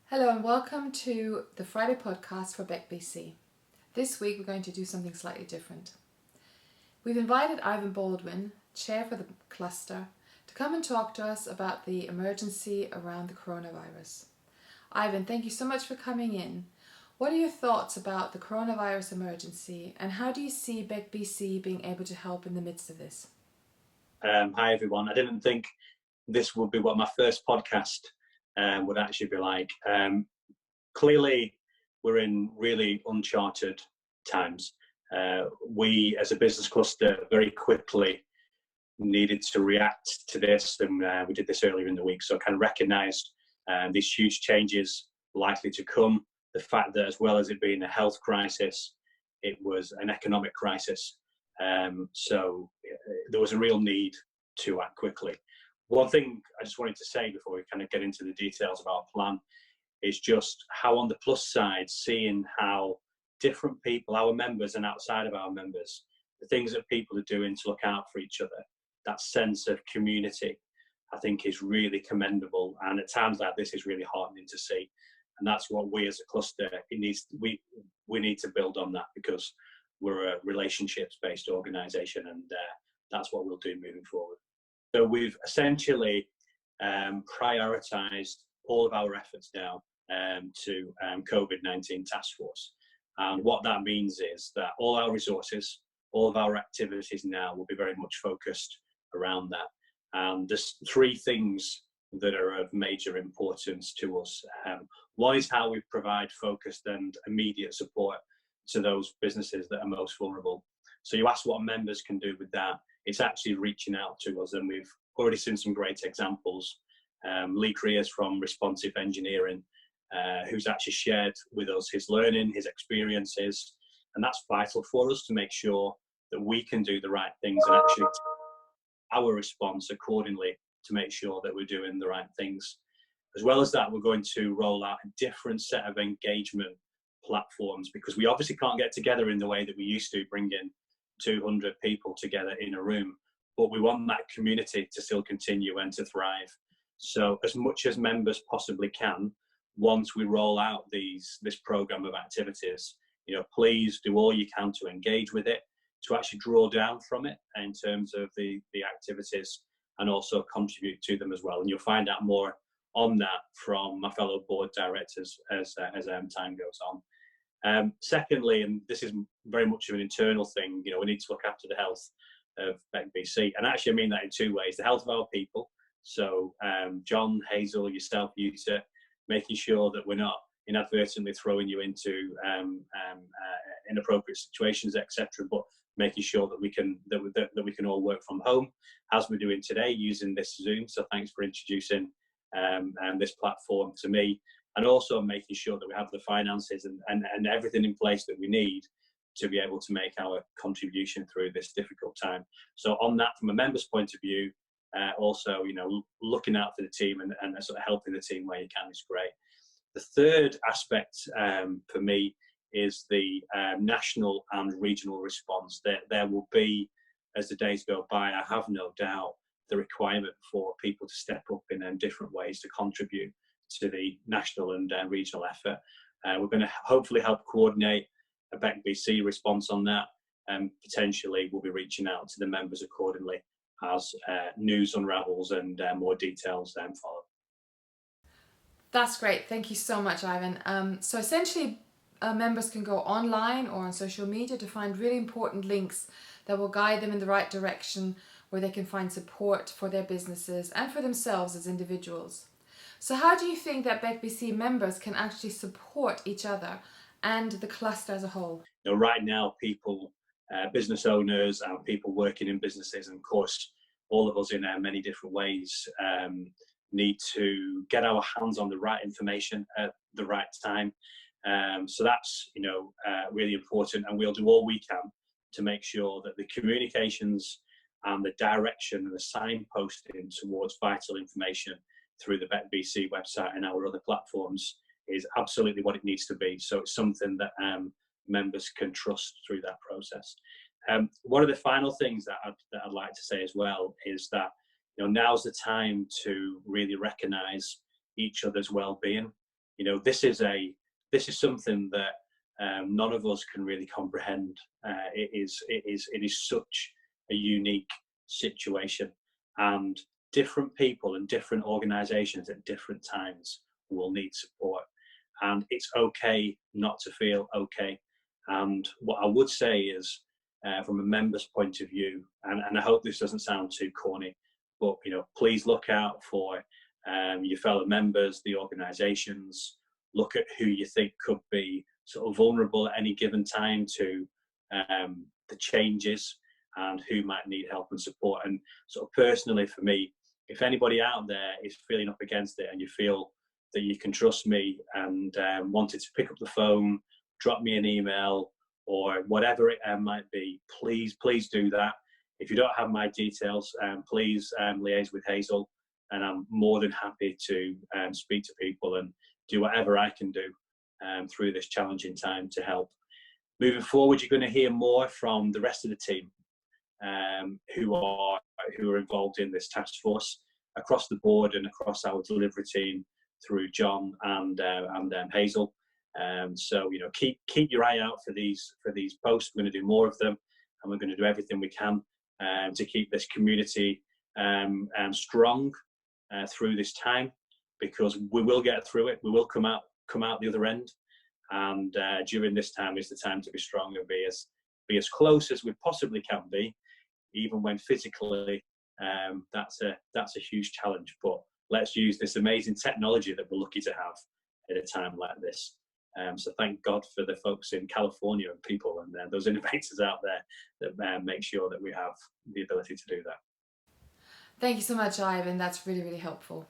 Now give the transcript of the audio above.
Hello and welcome to the Friday podcast for BECBC. This week we're going to do something slightly different. We've invited Ivan Baldwin, chair for the cluster, to come and talk to us about the emergency around the coronavirus. Ivan, thank you so much for coming in. What are your thoughts about the coronavirus emergency and how do you see BECBC being able to help in the midst of this? Hi everyone. I didn't think this would be what my first podcast would actually be like. Clearly, we're in really uncharted times. We, as a business cluster, very quickly needed to react to this, and we did this earlier in the week. So I kind of recognised these huge changes likely to come. The fact that, as well as it being a health crisis, it was an economic crisis. So there was a real need to act quickly. One thing I just wanted to say before we kind of get into the details of our plan is just how, on the plus side, seeing how different people, our members and outside of our members, the things that people are doing to look out for each other, that sense of community, I think is really commendable. And at times like this is really heartening to see. And that's what we as a cluster, we need to build on that, because we're a relationships-based organisation, and that's what we'll do moving forward. So we've essentially prioritised all of our efforts now to COVID-19 task force. And what that means is that all our resources, all of our activities now will be very much focused around that. And there's three things that are of major importance to us. One is how we provide focused and immediate support to those businesses that are most vulnerable. So you ask what members can do with that. It's actually reaching out to us, and we've already seen some great examples. Lee Creers from Responsive Engineering, who's actually shared with us his learning, his experiences, and that's vital for us to make sure that we can do the right things and actually our response accordingly to make sure that we're doing the right things. As well as that, we're going to roll out a different set of engagement platforms, because we obviously can't get together in the way that we used to, bring in 200 people together in a room, but we want that community to still continue and to thrive. So as much as members possibly can, once we roll out this program of activities, please do all you can to engage with it, to actually draw down from it in terms of the activities, and also contribute to them as well. And you'll find out more on that from my fellow board directors as time goes on. Secondly, and this is very much of an internal thing, we need to look after the health of BECBC. And actually I mean that in two ways: the health of our people. So John, Hazel, yourself, Yuta, making sure that we're not inadvertently throwing you into inappropriate situations, etc., but making sure that we can all work from home, as we're doing today using this Zoom. So thanks for introducing this platform to me, and also making sure that we have the finances and everything in place that we need to be able to make our contribution through this difficult time. So on that, from a member's point of view, also, looking out for the team and sort of helping the team where you can is great. The third aspect for me is the national and regional response. There will be, as the days go by, I have no doubt, the requirement for people to step up in different ways to contribute to the national and regional effort. We're going to hopefully help coordinate a BECBC response on that, and potentially we'll be reaching out to the members accordingly as news unravels and more details follow. That's great. Thank you so much, Ivan. So essentially, members can go online or on social media to find really important links that will guide them in the right direction, where they can find support for their businesses and for themselves as individuals. So how do you think that BECBC members can actually support each other and the cluster as a whole? Right now, people, business owners and people working in businesses, and of course all of us in many different ways, need to get our hands on the right information at the right time. So that's really important, and we'll do all we can to make sure that the communications and the direction and the signposting towards vital information through the BECBC website and our other platforms is absolutely what it needs to be. So it's something that members can trust through that process. One of the final things that I'd like to say as well is that now's the time to really recognise each other's well-being. this is something that none of us can really comprehend. It is such a unique situation, and different people and different organisations at different times will need support, and it's okay not to feel okay. And what I would say is, from a member's point of view, and I hope this doesn't sound too corny, but please look out for your fellow members, the organisations. Look at who you think could be sort of vulnerable at any given time to the changes, and who might need help and support. And sort of personally for me, if anybody out there is feeling up against it and you feel that you can trust me and wanted to pick up the phone, drop me an email, or whatever it might be, please do that. If you don't have my details, please liaise with Hazel, and I'm more than happy to speak to people and do whatever I can do through this challenging time to help. Moving forward, you're going to hear more from the rest of the team who are involved in this task force across the board and across our delivery team through John and Hazel. So keep your eye out for these posts. We're going to do more of them, and we're going to do everything we can to keep this community strong through this time, because we will get through it. We will come out the other end, and during this time is the time to be strong and be as close as we possibly can be, even when physically that's a huge challenge. But let's use this amazing technology that we're lucky to have at a time like this. So thank God for the folks in California and people and those innovators out there that make sure that we have the ability to do that. Thank you so much, Ivan. That's really, really helpful.